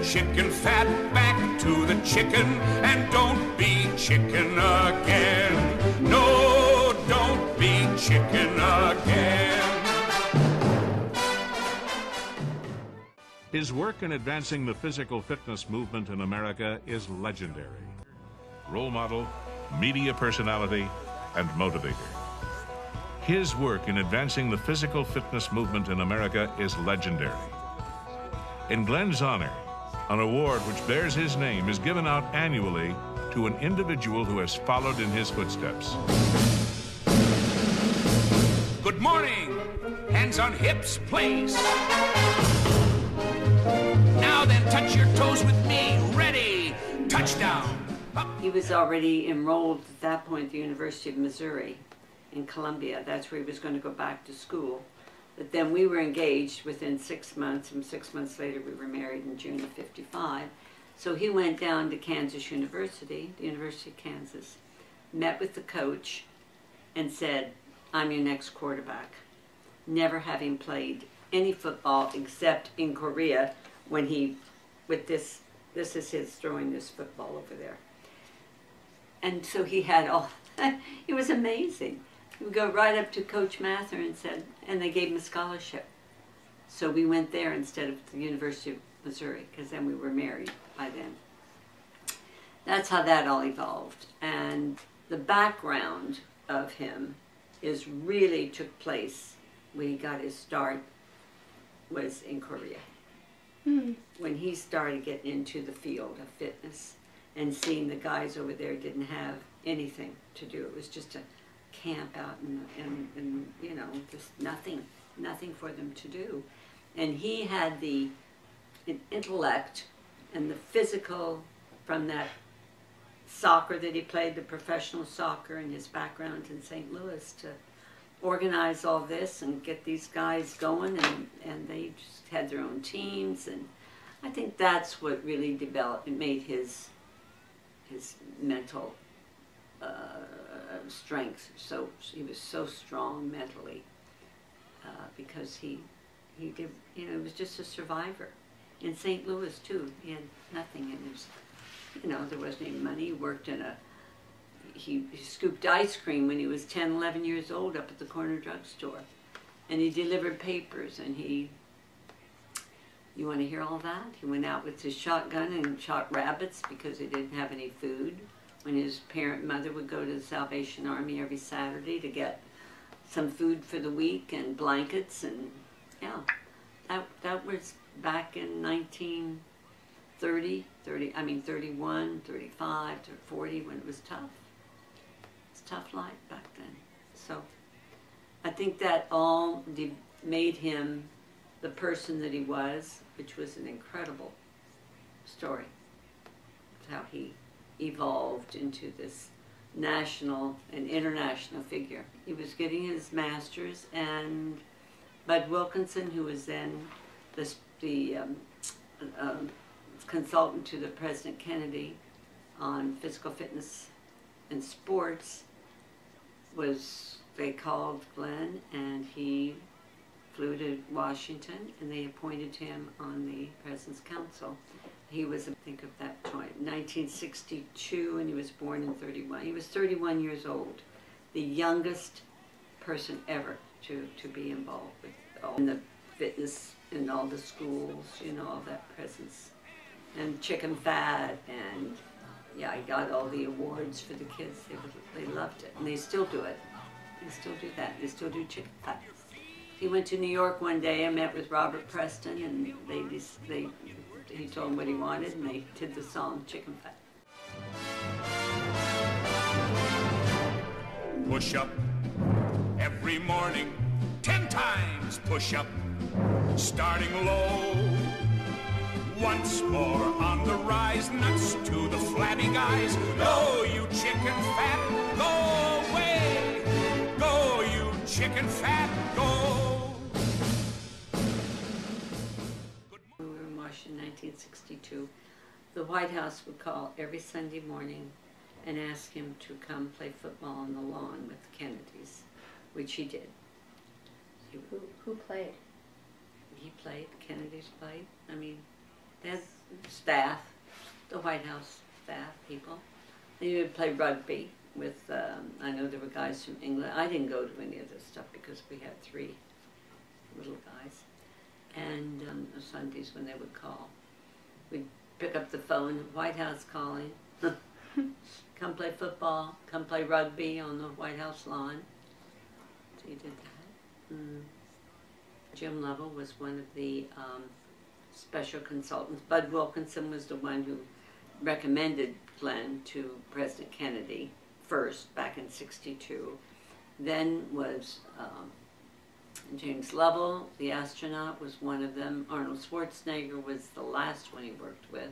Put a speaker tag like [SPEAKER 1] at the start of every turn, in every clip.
[SPEAKER 1] chicken fat, back to the chicken, and don't be chicken again. No, don't be chicken again.
[SPEAKER 2] His work in advancing the physical fitness movement in America is legendary. Role model, media personality, and motivator. His work in advancing the physical fitness movement in America is legendary. In Glenn's honor, an award which bears his name is given out annually to an individual who has followed in his footsteps.
[SPEAKER 1] Good morning. Hands on hips, please. Now then, touch your toes with me. Ready. Touchdown.
[SPEAKER 3] He was already enrolled at that point at the University of Missouri in Columbia. That's where he was going to go back to school. But then we were engaged within 6 months, and 6 months later we were married in June of '55. So he went down to Kansas University, the University of Kansas, met with the coach, and said, "I'm your next quarterback." Never having played any football except in Korea when he, with this is his throwing this football over there. And so he had all, it was amazing. He would go right up to Coach Mather and said, and they gave him a scholarship. So we went there instead of the University of Missouri, because then we were married by then. That's how that all evolved. And the background of him is really took place when he got his start was in Korea. When he started getting into the field of fitness and seeing the guys over there didn't have anything to do. It was just a camp out and you know, just nothing for them to do. And he had the intellect and the physical from that soccer that he played, the professional soccer, and his background in St. Louis to organize all this and get these guys going, and they just had their own teams, and I think that's what really developed and made his mental strength. So he was so strong mentally because he did, you know, he was just a survivor. In St. Louis too, he had nothing, and it was, you know, there wasn't any money. He worked in he scooped ice cream when he was 10, 11 years old up at the corner drugstore. And he delivered papers, and you want to hear all that? He went out with his shotgun and shot rabbits because he didn't have any food. When his mother would go to the Salvation Army every Saturday to get some food for the week and blankets, and yeah, that was back in 31, 35 to 40 when it was tough. It's a tough life back then. So I think that all made him the person that he was, which was an incredible story. How he evolved into this national and international figure. He was getting his master's, and Bud Wilkinson, who was then the consultant to the President Kennedy on physical fitness and sports, they called Glenn, and he flew to Washington, and they appointed him on the President's Council. He was, I think of that point, 1962, and he was born in 31. He was 31 years old, the youngest person ever to be involved with all the fitness in all the schools, you know, all that presence. And chicken fat, and yeah, I got all the awards for the kids. They loved it, and they still do it. They still do that. They still do chicken fat. He went to New York one day and met with Robert Preston, and he told him what he wanted, and they did the song Chicken Fat.
[SPEAKER 1] Push up every morning, 10 times push up, starting low. Once more on the rise, nuts to the flabby guys. Go, you chicken fat, go away. Go, you chicken fat, go.
[SPEAKER 3] We were in Washington in 1962. The White House would call every Sunday morning and ask him to come play football on the lawn with the Kennedys, which he did.
[SPEAKER 4] Who played?
[SPEAKER 3] He played, the Kennedys played. I mean, they had staff, the White House staff people. Then you would play rugby with, I know there were guys from England. I didn't go to any of this stuff because we had 3 little guys. And Sundays when they would call, we'd pick up the phone, White House calling, come play football, come play rugby on the White House lawn. So you did that. Jim Lovell was one of the special consultants. Bud Wilkinson was the one who recommended Glenn to President Kennedy first, back in '62. Then was James Lovell, the astronaut, was one of them. Arnold Schwarzenegger was the last one he worked with.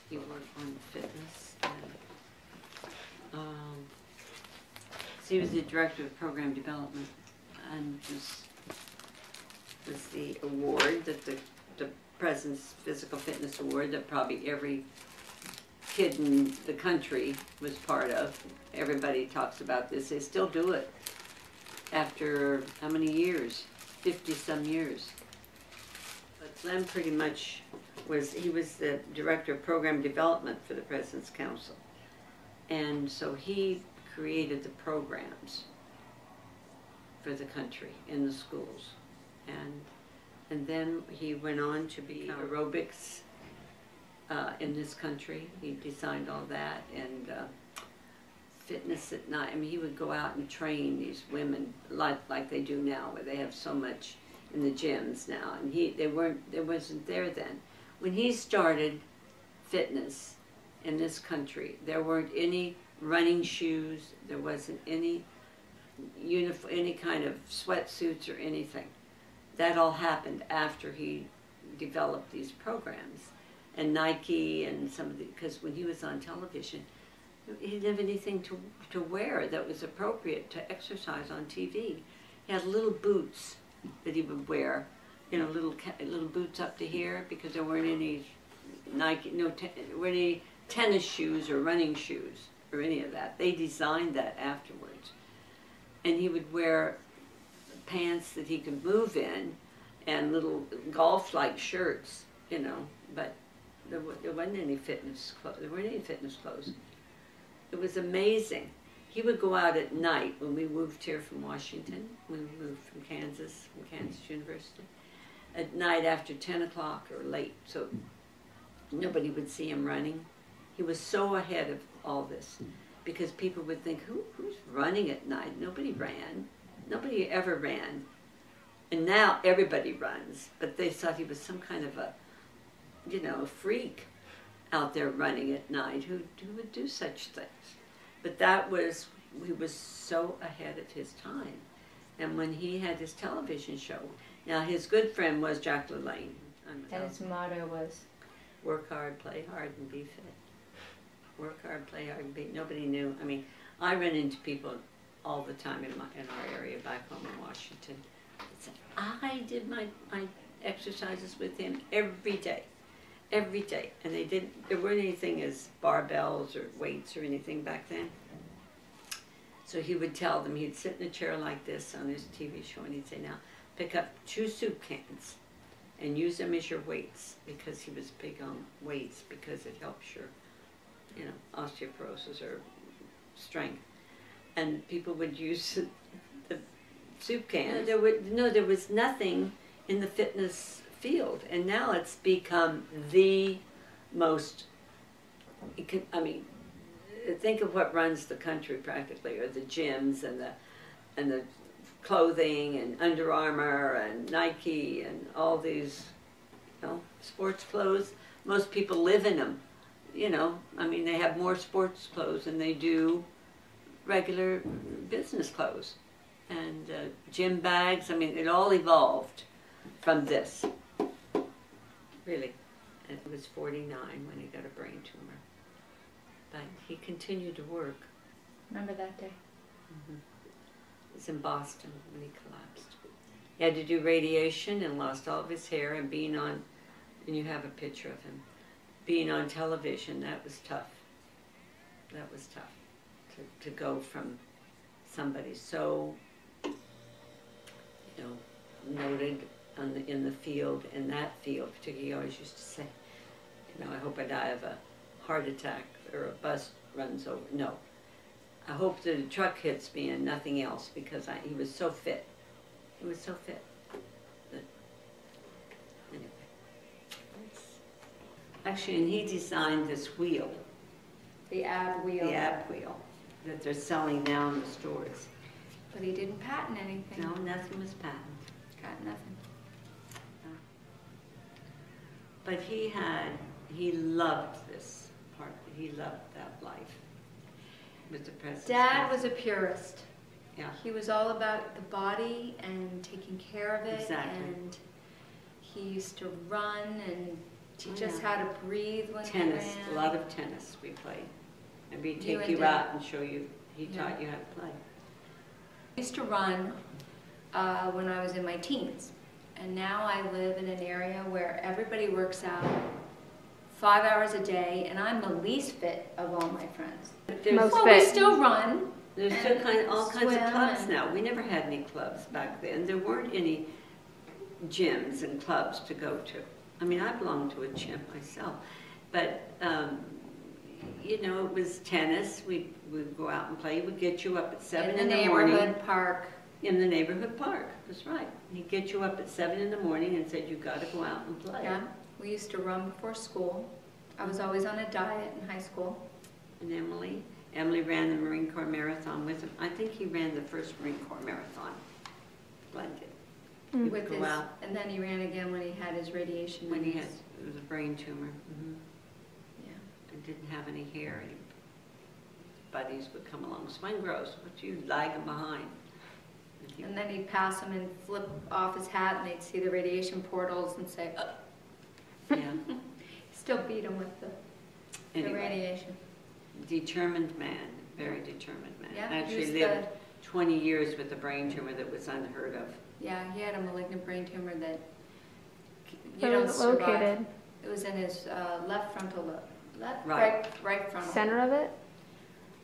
[SPEAKER 3] He worked on fitness. So he was the director of program development, and was the award that the President's Physical Fitness Award that probably every kid in the country was part of. Everybody talks about this. They still do it after how many years? 50-some years. But Glenn pretty much he was the director of program development for the President's Council. And so he created the programs for the country in the schools. And then he went on to be aerobics in this country. He designed all that, and fitness at night. I mean, he would go out and train these women like they do now, where they have so much in the gyms now. And they wasn't there then. When he started fitness in this country, there weren't any running shoes. There wasn't any any kind of sweatsuits or anything. That all happened after he developed these programs. And Nike and some of the, because when he was on television, he didn't have anything to wear that was appropriate to exercise on TV. He had little boots that he would wear, you know, little boots up to here, because there weren't any Nike, there weren't any tennis shoes or running shoes or any of that. They designed that afterwards. And he would wear pants that he could move in and little golf-like shirts, you know, but there wasn't any fitness clothes. There weren't any fitness clothes. It was amazing. He would go out at night when we moved here from Washington, when we moved from Kansas University, at night after 10 o'clock or late, so nobody would see him running. He was so ahead of all this, because people would think, who's running at night? Nobody ran. Nobody ever ran. And now everybody runs, but they thought he was some kind of a, you know, a freak out there running at night who would do such things. But he was so ahead of his time. And when he had his television show, now his good friend was Jack LaLanne.
[SPEAKER 4] And his motto was?
[SPEAKER 3] Work hard, play hard, and be fit. Work hard, play hard, and be. Nobody knew. I mean, I run into people all the time in our area back home in Washington. I did my exercises with him every day. Every day. And there weren't anything as barbells or weights or anything back then. So he would tell them, he'd sit in a chair like this on his TV show, and he'd say, now, pick up 2 soup cans and use them as your weights, because he was big on weights, because it helps your, you know, osteoporosis or strength. And people would use the soup cans. There was nothing in the fitness field, and now it's become the most, I mean, think of what runs the country practically, or the gyms and the clothing and Under Armour and Nike and all these, you know, sports clothes. Most people live in them, you know. I mean, they have more sports clothes than they do regular business clothes. And gym bags, I mean, it all evolved from this. Really. And he was 49 when he got a brain tumor. But he continued to work.
[SPEAKER 4] Remember that day?
[SPEAKER 3] Mm-hmm. It was in Boston when he collapsed. He had to do radiation and lost all of his hair, and being on, and you have a picture of him, being on television, that was tough. That was tough. To go from somebody so, you know, noted in the field, in that field particularly. He always used to say, No, I hope I die of a heart attack or a bus runs over. No. I hope that a truck hits me and nothing else because he was so fit. He was so fit. But anyway. Actually, and he designed this wheel.
[SPEAKER 4] The ab wheel.
[SPEAKER 3] The ab wheel that they're selling now in the stores.
[SPEAKER 4] But he didn't patent anything.
[SPEAKER 3] No, nothing was patented.
[SPEAKER 4] Got nothing.
[SPEAKER 3] But he loved this part. He loved that life with the president.
[SPEAKER 4] Dad was a purist.
[SPEAKER 3] Yeah.
[SPEAKER 4] He was all about the body and taking care of it.
[SPEAKER 3] Exactly.
[SPEAKER 4] And he used to run and teach us
[SPEAKER 3] yeah.
[SPEAKER 4] how to breathe when
[SPEAKER 3] Tennis,
[SPEAKER 4] we ran.
[SPEAKER 3] a lot of tennis we played. And we'd
[SPEAKER 4] You
[SPEAKER 3] take
[SPEAKER 4] and
[SPEAKER 3] you
[SPEAKER 4] Dad.
[SPEAKER 3] out and show you, he taught you how to play.
[SPEAKER 4] I used to run when I was in my teens. And now I live in an area where everybody works out 5 hours a day, and I'm the least fit of all my friends.
[SPEAKER 3] There's,
[SPEAKER 4] We still run.
[SPEAKER 3] There's still all kinds of
[SPEAKER 4] swim
[SPEAKER 3] clubs
[SPEAKER 4] and-
[SPEAKER 3] now. We never had any clubs back then. There weren't any gyms and clubs to go to. I mean, I belonged to a gym myself. But, you know, it was tennis. We'd go out and play. We'd get you up at 7 in the morning.
[SPEAKER 4] In the neighborhood park.
[SPEAKER 3] In the neighborhood park, that's right. He'd get you up at 7 in the morning and said, you got to go out and play.
[SPEAKER 4] Yeah, we used to run before school. I was always on a diet in high school.
[SPEAKER 3] And Emily ran the Marine Corps Marathon with him. I think he ran the first Marine Corps Marathon. Blended. He would
[SPEAKER 4] With
[SPEAKER 3] go
[SPEAKER 4] his,
[SPEAKER 3] out
[SPEAKER 4] and then he ran again when he had his radiation.
[SPEAKER 3] when
[SPEAKER 4] in
[SPEAKER 3] he
[SPEAKER 4] his-
[SPEAKER 3] had, it was a brain tumor.
[SPEAKER 4] Yeah.
[SPEAKER 3] And didn't have any hair. And buddies would come along, Swengros, what you lagging behind?
[SPEAKER 4] And then he'd pass him and flip off his hat, and they'd see the radiation portals and say, "Oh."
[SPEAKER 3] Yeah.
[SPEAKER 4] Still beat him with the
[SPEAKER 3] Anyway,
[SPEAKER 4] radiation.
[SPEAKER 3] determined man, very determined man.
[SPEAKER 4] Yeah, he
[SPEAKER 3] Actually
[SPEAKER 4] was
[SPEAKER 3] lived 20 years with a brain tumor that was unheard of.
[SPEAKER 4] Yeah, he had a malignant brain tumor that you
[SPEAKER 5] Where
[SPEAKER 4] don't
[SPEAKER 5] was it
[SPEAKER 4] survive.
[SPEAKER 5] located?
[SPEAKER 4] It was in his left frontal lobe.
[SPEAKER 3] Right.
[SPEAKER 4] Right frontal.
[SPEAKER 5] Center of it?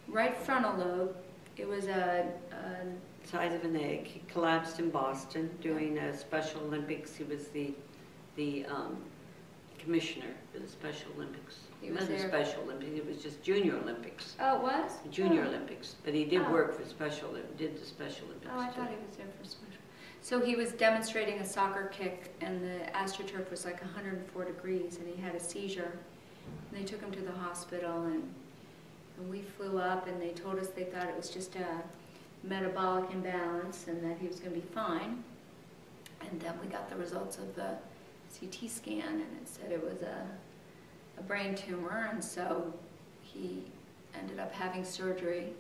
[SPEAKER 4] Right frontal lobe. It was a
[SPEAKER 3] Size of an egg. He collapsed in Boston doing Special Olympics. He was the commissioner for the Special Olympics.
[SPEAKER 4] He
[SPEAKER 3] It
[SPEAKER 4] was
[SPEAKER 3] wasn't
[SPEAKER 4] there.
[SPEAKER 3] Special Olympics. It was just Junior Olympics.
[SPEAKER 4] Oh, it was?
[SPEAKER 3] Junior
[SPEAKER 4] Oh.
[SPEAKER 3] Olympics. But he did
[SPEAKER 4] Oh.
[SPEAKER 3] work for did the Special Olympics.
[SPEAKER 4] Oh, I
[SPEAKER 3] too.
[SPEAKER 4] thought he was there for special. So he was demonstrating a soccer kick, and the astroturf was like 104 degrees, and he had a seizure. And they took him to the hospital, and we flew up, and they told us they thought it was just a metabolic imbalance, and that he was going to be fine. And then we got the results of the CT scan, and it said it was a brain tumor, and so he ended up having surgery.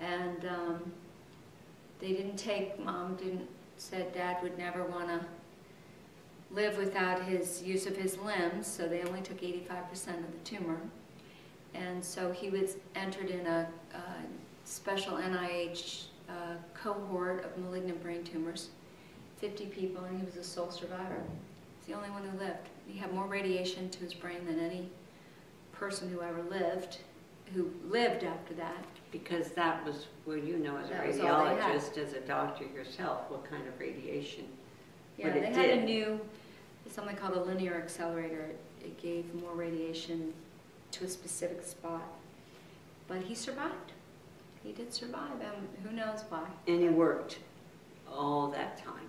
[SPEAKER 4] And Mom said Dad would never want to live without his use of his limbs, so they only took 85% of the tumor. And so he was entered in a special NIH cohort of malignant brain tumors, 50 people, and he was the sole survivor. He's the only one who lived. He had more radiation to his brain than any person who ever lived, who lived after that.
[SPEAKER 3] Because that was, well, you know, as a
[SPEAKER 4] That was all they had.
[SPEAKER 3] radiologist, as a doctor yourself, what kind of radiation.
[SPEAKER 4] Yeah,
[SPEAKER 3] But
[SPEAKER 4] they
[SPEAKER 3] it
[SPEAKER 4] had
[SPEAKER 3] did.
[SPEAKER 4] a new, something called a linear accelerator. It gave more radiation to a specific spot. But he survived. He did survive, and who knows why.
[SPEAKER 3] And he worked all that time.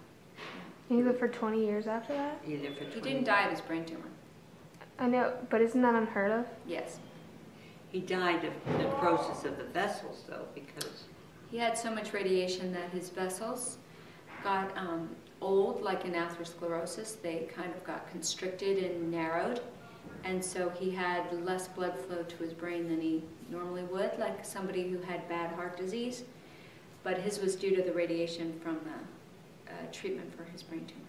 [SPEAKER 5] He lived for 20 years after that?
[SPEAKER 3] He lived for 20
[SPEAKER 4] He didn't die of his brain tumor.
[SPEAKER 5] I know, but isn't that unheard of?
[SPEAKER 4] Yes.
[SPEAKER 3] He died of the necrosis of the vessels, though, because
[SPEAKER 4] He had so much radiation that his vessels got old, like in atherosclerosis. They kind of got constricted and narrowed. And so he had less blood flow to his brain than he normally would, like somebody who had bad heart disease. But his was due to the radiation from the treatment for his brain tumor.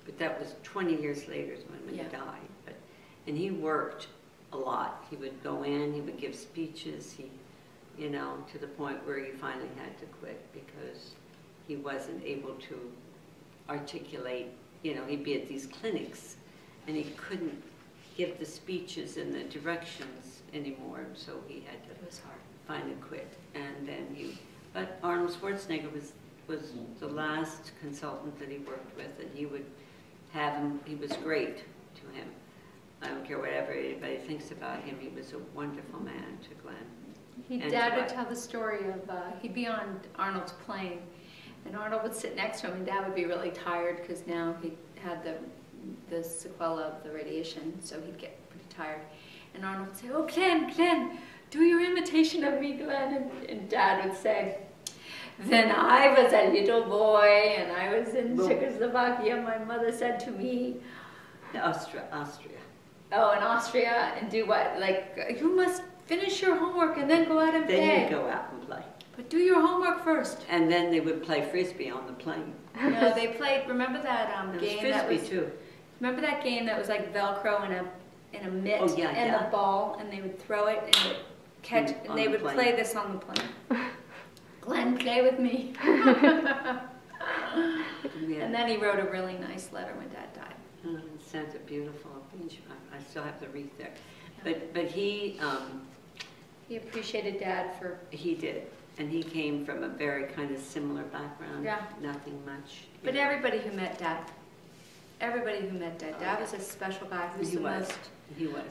[SPEAKER 3] but that was 20 years later is when
[SPEAKER 4] Yeah.
[SPEAKER 3] he died. And he worked a lot. He would go in, he would give speeches, to the point where he finally had to quit because he wasn't able to articulate, he'd be at these clinics and he couldn't give the speeches and the directions anymore, so he had to
[SPEAKER 4] It was hard.
[SPEAKER 3] finally quit. And then but Arnold Schwarzenegger was the last consultant that he worked with, and he would have him, he was great to him. care whatever anybody thinks about him. He was a wonderful man to Glenn.
[SPEAKER 4] Dad would tell the story of, he'd be on Arnold's plane, and Arnold would sit next to him, and Dad would be really tired because now he had the sequela of the radiation, so he'd get pretty tired. And Arnold would say, "Oh, Glenn, do your imitation of me, Glenn." And Dad would say, "When I was a little boy and I was in Czechoslovakia, my mother said to me,"
[SPEAKER 3] Austria.
[SPEAKER 4] Oh, in Austria, and do what? Like, "You must finish your homework and then go out and play."
[SPEAKER 3] Then you go out and play.
[SPEAKER 4] But do your homework first.
[SPEAKER 3] And then they would play Frisbee on the plane.
[SPEAKER 4] No, they played, remember that game that was...
[SPEAKER 3] too.
[SPEAKER 4] Remember that game that was like Velcro in a mitt and a ball, and they would throw it and it would catch, and they would play this on the plane. Glenn, play with me. And then he wrote a really nice letter when Dad died.
[SPEAKER 3] It sounds beautiful. I still have the wreath there. But he
[SPEAKER 4] appreciated Dad for...
[SPEAKER 3] He did. And he came from a very kind of similar background.
[SPEAKER 4] Yeah.
[SPEAKER 3] Nothing much.
[SPEAKER 4] But everybody who met Dad, Dad was a special guy. He was the most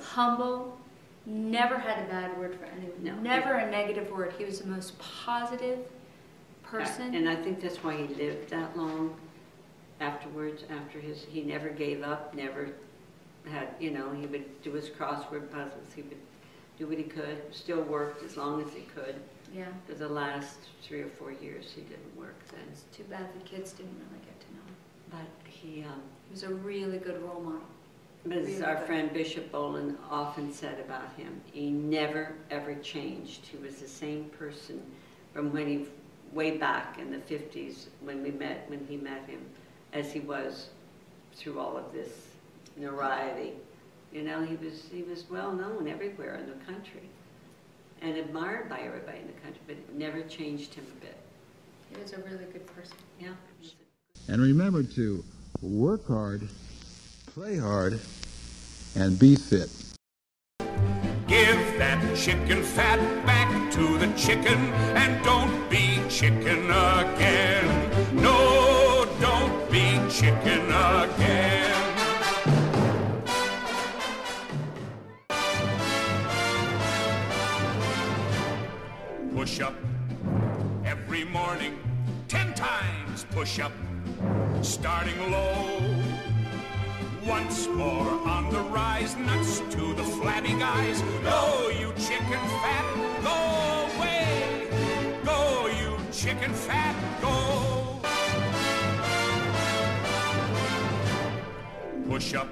[SPEAKER 4] humble, never had a bad word for anyone, never a negative word. He was the most positive person.
[SPEAKER 3] And I think that's why he lived that long afterwards, he never gave up, never had, he would do his crossword puzzles, he would do what he could, still worked as long as he could.
[SPEAKER 4] Yeah. For
[SPEAKER 3] the last 3 or 4 years he didn't work then.
[SPEAKER 4] It's too bad the kids didn't really get to know him.
[SPEAKER 3] But he
[SPEAKER 4] was a really good role model.
[SPEAKER 3] But as our friend Bishop Bolin often said about him, he never ever changed. He was the same person from way back in the 50s when he met him, as he was through all of this notoriety. He was well known everywhere in the country and admired by everybody in the country, but it never changed him a bit.
[SPEAKER 4] He was a really good person.
[SPEAKER 3] Yeah.
[SPEAKER 6] And remember to work hard, play hard, and be fit.
[SPEAKER 1] Give that chicken fat back to the chicken and don't be chicken again. No, don't be chicken again. Push up every morning, 10 times push up, starting low. Once more on the rise, nuts to the flabby guys. Go, you chicken fat, go away. Go, you chicken fat, go. Push up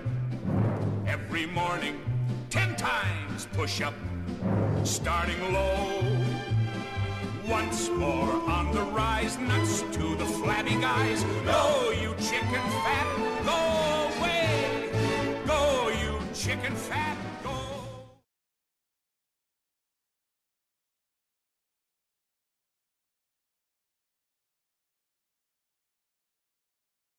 [SPEAKER 1] every morning, 10 times push up, starting low. Once more on the rise, nuts to the flabby guys. Go, you chicken fat, go.